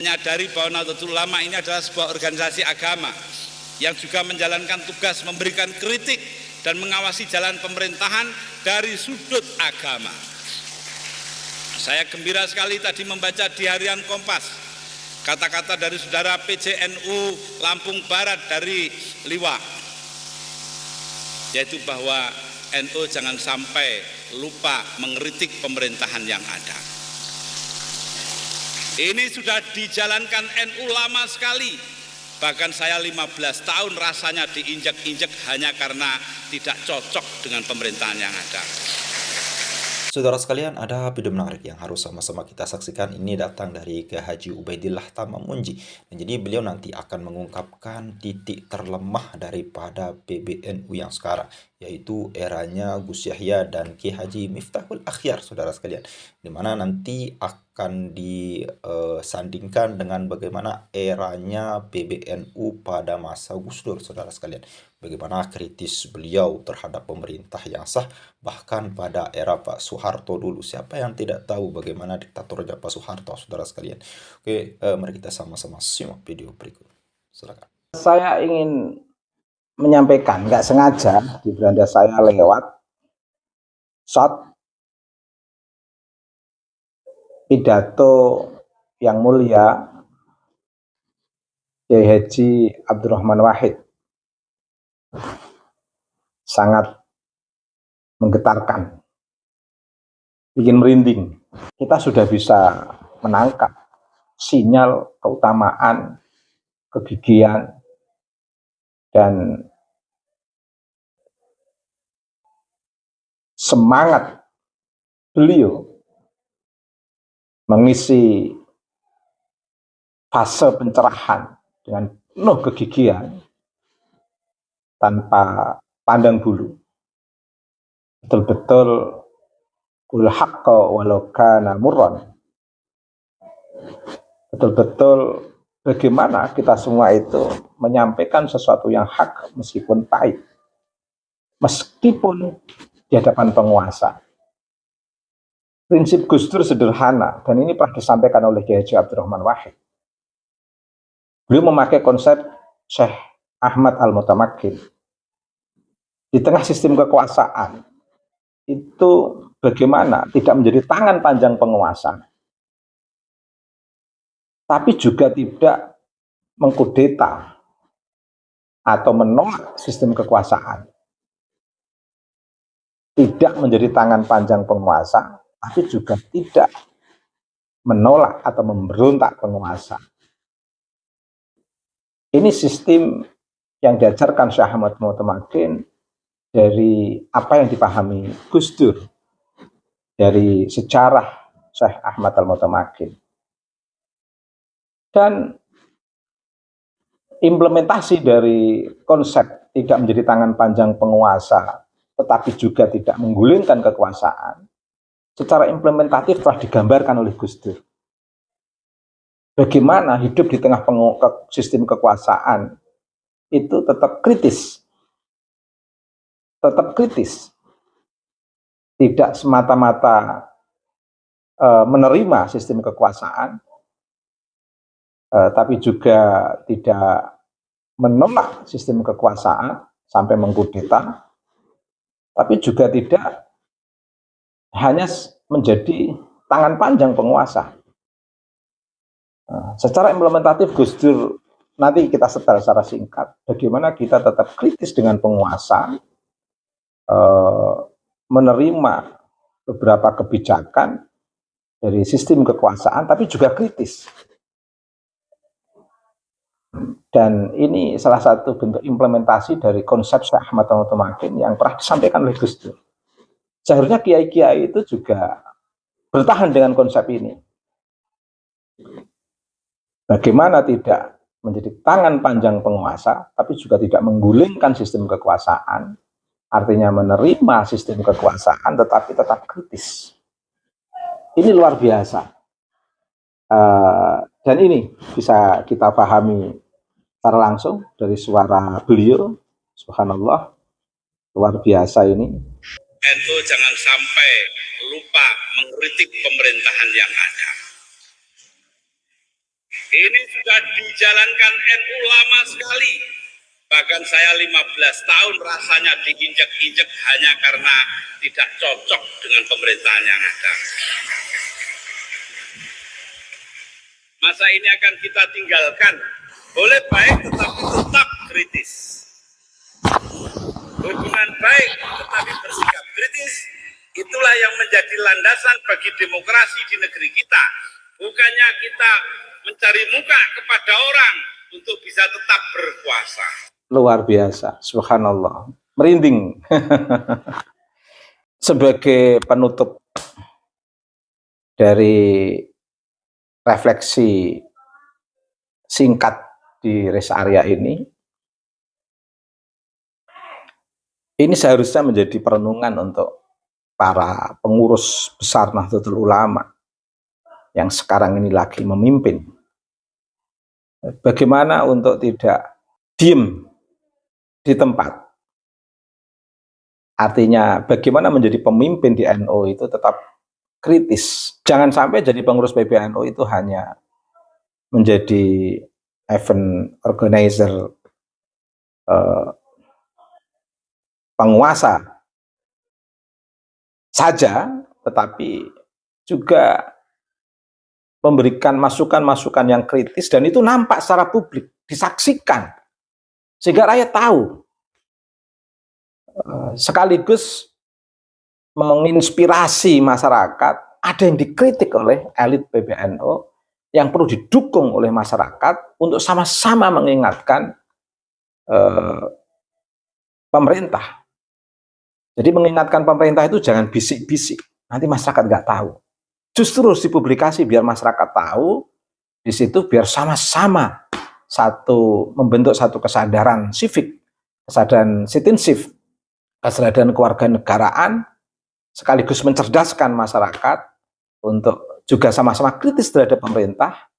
Menyadari bahwa Nahdlatul Ulama ini adalah sebuah organisasi agama yang juga menjalankan tugas memberikan kritik dan mengawasi jalan pemerintahan dari sudut agama. Saya gembira sekali tadi membaca di harian Kompas kata-kata dari saudara PJNU Lampung Barat dari Liwa, yaitu bahwa NU jangan sampai lupa mengkritik pemerintahan yang ada. Ini sudah dijalankan NU lama sekali. Bahkan saya 15 tahun rasanya diinjak-injak hanya karena tidak cocok dengan pemerintahan yang ada. Saudara sekalian, ada video menarik yang harus sama-sama kita saksikan. Ini datang dari Kiai Haji Ubaidillah Tamamunji. Dan jadi beliau nanti akan mengungkapkan titik terlemah daripada PBNU yang sekarang, yaitu eranya Gus Yahya dan Kiai Haji Miftahul Akhyar, saudara sekalian. Dimana nanti akan disandingkan dengan bagaimana eranya PBNU pada masa Gus Dur, saudara sekalian. Bagaimana kritis beliau terhadap pemerintah yang sah, bahkan pada era Pak Soeharto dulu. Siapa yang tidak tahu bagaimana diktatornya Pak Soeharto, saudara sekalian. Oke, mari kita sama-sama simak video berikut. Silakan. Saya ingin menyampaikan, nggak sengaja di beranda saya lewat shot pidato yang mulia Kiai Haji Abdurrahman Wahid. Sangat menggetarkan, bikin merinding. Kita sudah bisa menangkap sinyal keutamaan, kegigihan, dan semangat beliau mengisi fase pencerahan dengan penuh kegigihan tanpa pandang bulu. Betul-betul kul haqqa walau kana murran. Betul-betul bagaimana kita semua itu menyampaikan sesuatu yang hak meskipun pahit, meskipun di hadapan penguasa. Prinsip Gus Dur sederhana, dan ini pernah disampaikan oleh Kiai Haji Abdurrahman Wahid. Beliau memakai konsep Syekh Ahmad Al-Mutamakin. Di tengah sistem kekuasaan, itu bagaimana tidak menjadi tangan panjang penguasa, tapi juga tidak mengkudeta atau menolak sistem kekuasaan. Tidak menjadi tangan panjang penguasa, tapi juga tidak menolak atau memberontak penguasa. Ini sistem yang diajarkan Syekh Ahmad Mutamakin dari apa yang dipahami Gus Dur dari sejarah Syekh Ahmad Al-Mutamakin. Dan implementasi dari konsep tidak menjadi tangan panjang penguasa tetapi juga tidak menggulingkan kekuasaan secara implementatif telah digambarkan oleh Gus Dur. Bagaimana hidup di tengah sistem kekuasaan itu tetap kritis. Tetap kritis, tidak semata-mata menerima sistem kekuasaan, tapi juga tidak menolak sistem kekuasaan sampai mengkudeta, tapi juga tidak hanya menjadi tangan panjang penguasa. Secara implementatif Gus Dur nanti kita setel secara singkat bagaimana kita tetap kritis dengan penguasa, menerima beberapa kebijakan dari sistem kekuasaan, tapi juga kritis. Dan ini salah satu bentuk implementasi dari konsep Syekh Ahmad Al-Mutamakin yang pernah disampaikan oleh Gus Dur. Seharusnya kiai-kiai itu juga bertahan dengan konsep ini. Bagaimana tidak menjadi tangan panjang penguasa, tapi juga tidak menggulingkan sistem kekuasaan. Artinya menerima sistem kekuasaan tetapi tetap kritis. Ini luar biasa. Dan ini bisa kita pahami secara langsung dari suara beliau. Subhanallah, luar biasa ini. NU jangan sampai lupa mengkritik pemerintahan yang ada. Ini sudah dijalankan NU lama sekali. Bahkan saya 15 tahun rasanya diinjek-injek hanya karena tidak cocok dengan pemerintahan yang ada. Masa ini akan kita tinggalkan. Boleh baik tetapi tetap kritis. Hubungan baik tetapi bersikap kritis, itulah yang menjadi landasan bagi demokrasi di negeri kita. Bukannya kita mencari muka kepada orang untuk bisa tetap berkuasa. Luar biasa, subhanallah, merinding. Sebagai penutup dari refleksi singkat di rest area ini seharusnya menjadi perenungan untuk para pengurus besar Nahdlatul Ulama yang sekarang ini lagi memimpin. Bagaimana untuk tidak diem di tempat. Artinya bagaimana menjadi pemimpin di NU itu tetap kritis. Jangan sampai jadi pengurus PBNU itu hanya menjadi event organizer, penguasa saja, tetapi juga memberikan masukan-masukan yang kritis, dan itu nampak secara publik, disaksikan, sehingga rakyat tahu, sekaligus menginspirasi masyarakat. Ada yang dikritik oleh elit PBNU yang perlu didukung oleh masyarakat untuk sama-sama mengingatkan pemerintah. Jadi mengingatkan pemerintah itu jangan bisik-bisik, nanti masyarakat nggak tahu. Justru harus dipublikasi biar masyarakat tahu, di situ biar sama-sama membentuk satu kesadaran sivik, kesadaran citizenship, kesadaran kewarganegaraan, sekaligus mencerdaskan masyarakat untuk juga sama-sama kritis terhadap pemerintah,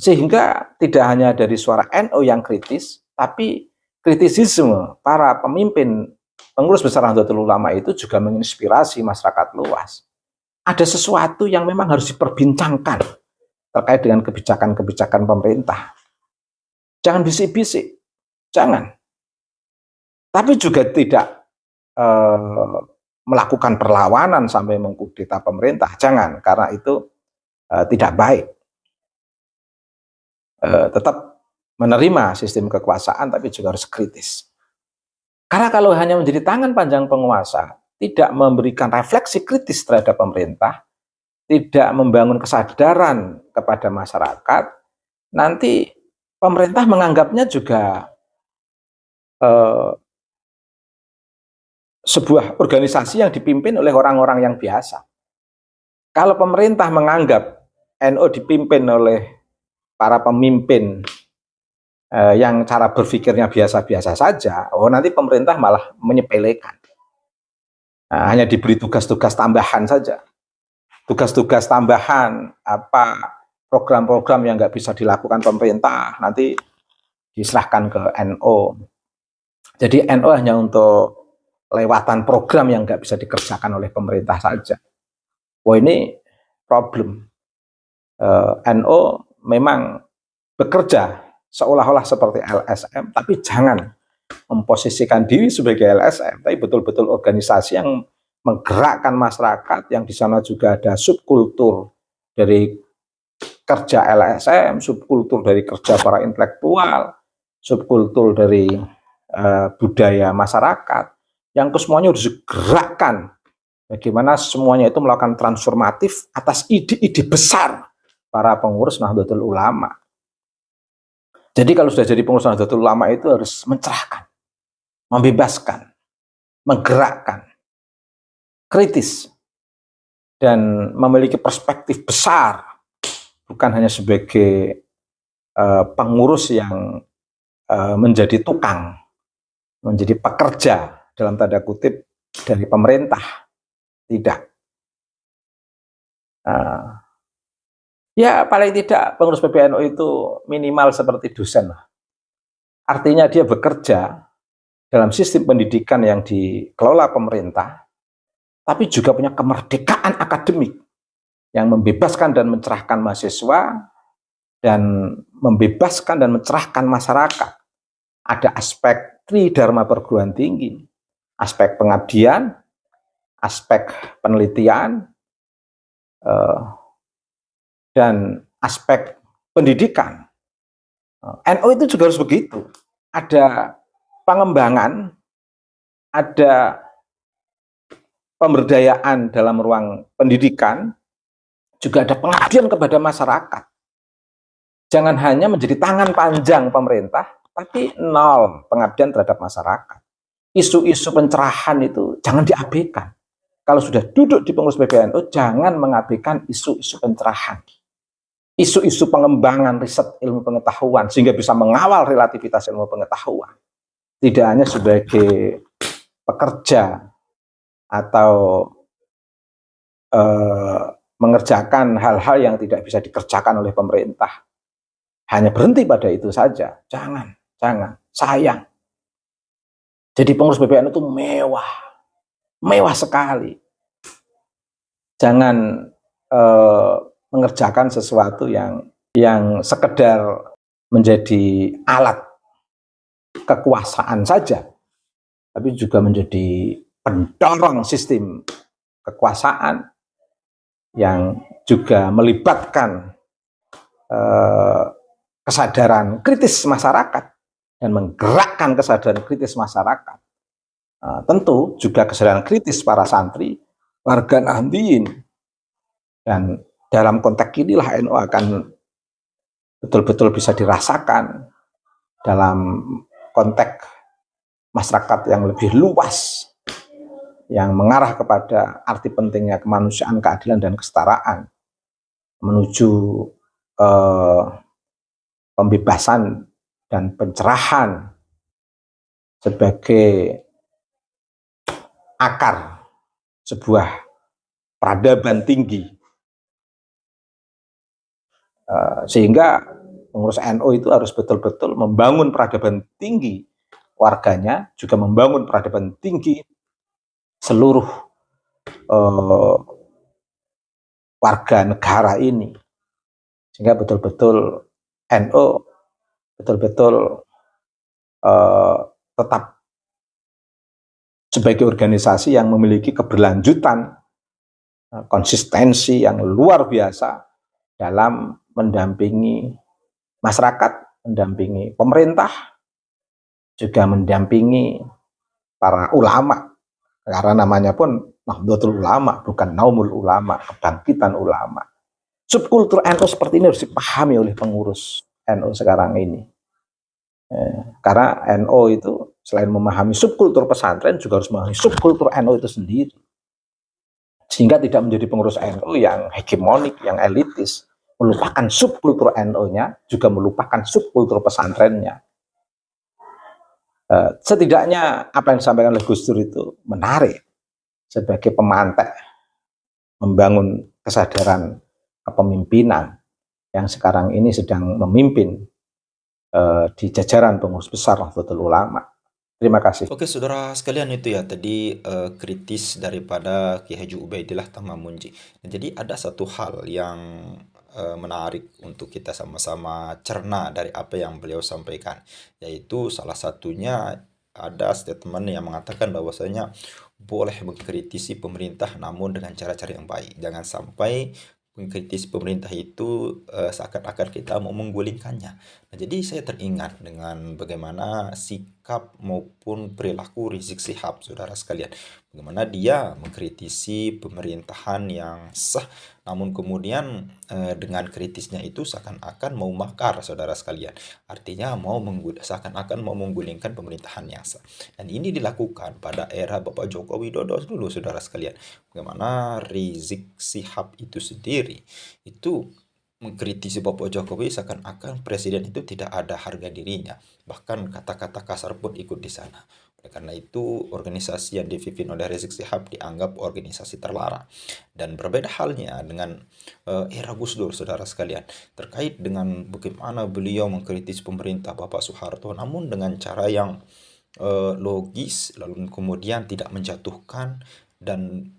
sehingga tidak hanya dari suara NU yang kritis, tapi kritisisme para pemimpin pengurus besar Nahdlatul Ulama itu juga menginspirasi masyarakat luas. Ada sesuatu yang memang harus diperbincangkan terkait dengan kebijakan-kebijakan pemerintah. Jangan bisik-bisik, jangan. Tapi juga tidak melakukan perlawanan sampai mengkudeta pemerintah, jangan, karena itu tidak baik. Tetap menerima sistem kekuasaan, tapi juga harus kritis. Karena kalau hanya menjadi tangan panjang penguasa, tidak memberikan refleksi kritis terhadap pemerintah, tidak membangun kesadaran kepada masyarakat, nanti pemerintah menganggapnya juga sebuah organisasi yang dipimpin oleh orang-orang yang biasa. Kalau pemerintah menganggap NU dipimpin oleh para pemimpin yang cara berpikirnya biasa-biasa saja, nanti pemerintah malah menyepelekan. Hanya diberi tugas-tugas tambahan saja. Tugas-tugas tambahan, program-program yang nggak bisa dilakukan pemerintah, nanti diserahkan ke NU. Jadi NU hanya untuk lewatan program yang nggak bisa dikerjakan oleh pemerintah saja. Wah, ini problem. NU memang bekerja seolah-olah seperti LSM, tapi jangan memposisikan diri sebagai LSM, tapi betul-betul organisasi yang menggerakkan masyarakat, yang di sana juga ada subkultur dari kerja LSM, subkultur dari kerja para intelektual, subkultur dari budaya masyarakat, yang semuanya harus digerakkan. Bagaimana semuanya itu melakukan transformatif atas ide-ide besar para pengurus Nahdlatul Ulama. Jadi kalau sudah jadi pengurus Nahdlatul Ulama itu harus mencerahkan, membebaskan, menggerakkan, kritis, dan memiliki perspektif besar, bukan hanya sebagai pengurus yang menjadi tukang, menjadi pekerja dalam tanda kutip dari pemerintah. Tidak. Ya paling tidak pengurus PBNU itu minimal seperti dosen. Artinya dia bekerja dalam sistem pendidikan yang dikelola pemerintah, tapi juga punya kemerdekaan akademik yang membebaskan dan mencerahkan mahasiswa dan membebaskan dan mencerahkan masyarakat. Ada aspek tridharma perguruan tinggi, aspek pengabdian, aspek penelitian, dan aspek pendidikan. NU itu juga harus begitu. Ada pengembangan, ada pemberdayaan dalam ruang pendidikan, juga ada pengabdian kepada masyarakat. Jangan hanya menjadi tangan panjang pemerintah, tapi nol pengabdian terhadap masyarakat. Isu-isu pencerahan itu jangan diabaikan. Kalau sudah duduk di pengurus PBNU, jangan mengabaikan isu-isu pencerahan. Isu-isu pengembangan riset ilmu pengetahuan, sehingga bisa mengawal relativitas ilmu pengetahuan. Tidak hanya sebagai pekerja atau mengerjakan hal-hal yang tidak bisa dikerjakan oleh pemerintah. Hanya berhenti pada itu saja. Jangan, sayang. Jadi pengurus BPN itu mewah sekali. Jangan mengerjakan sesuatu yang sekedar menjadi alat kekuasaan saja, tapi juga menjadi pendorong sistem kekuasaan yang juga melibatkan kesadaran kritis masyarakat dan menggerakkan kesadaran kritis masyarakat. Tentu juga kesadaran kritis para santri, warga Nahdliyin. Dan dalam konteks inilah NU akan betul-betul bisa dirasakan dalam konteks masyarakat yang lebih luas, yang mengarah kepada arti pentingnya kemanusiaan, keadilan, dan kesetaraan, menuju pembebasan dan pencerahan sebagai akar sebuah peradaban tinggi. Sehingga pengurus NU itu harus betul-betul membangun peradaban tinggi warganya, juga membangun peradaban tinggi seluruh warga negara ini, sehingga betul-betul NU betul-betul tetap sebagai organisasi yang memiliki keberlanjutan, konsistensi yang luar biasa dalam mendampingi masyarakat, mendampingi pemerintah, juga mendampingi para ulama, karena namanya pun Nahdlatul Ulama, bukan Naumul Ulama, kebangkitan ulama. Subkultur NU seperti ini harus dipahami oleh pengurus NU sekarang ini. Karena NU itu selain memahami subkultur pesantren, juga harus memahami subkultur NU itu sendiri. Sehingga tidak menjadi pengurus NU yang hegemonik, yang elitis, melupakan subkultur NU-nya, juga melupakan subkultur pesantrennya. Setidaknya apa yang disampaikan oleh Gus Dur itu menarik sebagai pemantik membangun kesadaran kepemimpinan yang sekarang ini sedang memimpin di jajaran pengurus besar Nahdlatul Ulama. Terima kasih. Oke, saudara sekalian, itu ya tadi kritis daripada Ki Haji Ubaidillah Tamamunji. Nah, jadi ada satu hal yang menarik untuk kita sama-sama cerna dari apa yang beliau sampaikan, yaitu salah satunya ada statement yang mengatakan bahwasanya boleh mengkritisi pemerintah namun dengan cara-cara yang baik. Jangan sampai mengkritisi pemerintah itu seakan-akan kita mau menggulingkannya. Nah, jadi saya teringat dengan bagaimana sikap maupun perilaku Rizik Syihab, saudara sekalian. Bagaimana dia mengkritisi pemerintahan yang sah, namun kemudian dengan kritisnya itu seakan-akan mau makar, saudara sekalian. Artinya seakan-akan mau menggulingkan pemerintahan yang sah. Dan ini dilakukan pada era Bapak Joko Widodo dulu, saudara sekalian. Bagaimana Rizik Syihab itu sendiri itu mengkritisi Bapak Jokowi seakan-akan presiden itu tidak ada harga dirinya. Bahkan kata-kata kasar pun ikut di sana. Oleh karena itu, organisasi yang dipimpin oleh Rizik Syihab dianggap organisasi terlarang. Dan berbeda halnya dengan era Gus Dur, saudara sekalian. Terkait dengan bagaimana beliau mengkritisi pemerintah Bapak Soeharto, namun dengan cara yang logis, lalu kemudian tidak menjatuhkan dan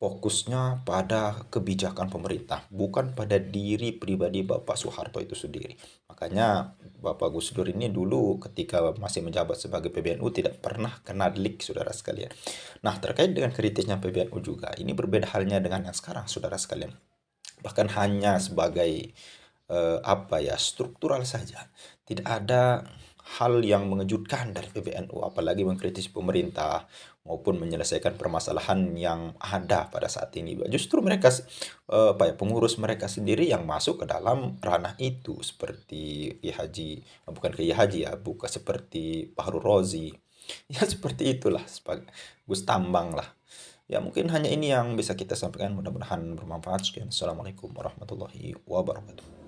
fokusnya pada kebijakan pemerintah, bukan pada diri pribadi Bapak Soeharto itu sendiri. Makanya Bapak Gus Dur ini dulu ketika masih menjabat sebagai PBNU tidak pernah kena delik, saudara sekalian. Nah, terkait dengan kritisnya PBNU juga, ini berbeda halnya dengan yang sekarang, saudara sekalian. Bahkan hanya sebagai struktural saja. Tidak ada hal yang mengejutkan dari PBNU, apalagi mengkritisi pemerintah maupun menyelesaikan permasalahan yang ada pada saat ini. Justru mereka pengurus mereka sendiri yang masuk ke dalam ranah itu, seperti Kiai Haji, bukan Kiai Haji ya, bukan seperti Fahru Rozi. Ya seperti itulah, Gus Tambang lah. Ya mungkin hanya ini yang bisa kita sampaikan, mudah-mudahan bermanfaat. Sekian. Assalamualaikum warahmatullahi wabarakatuh.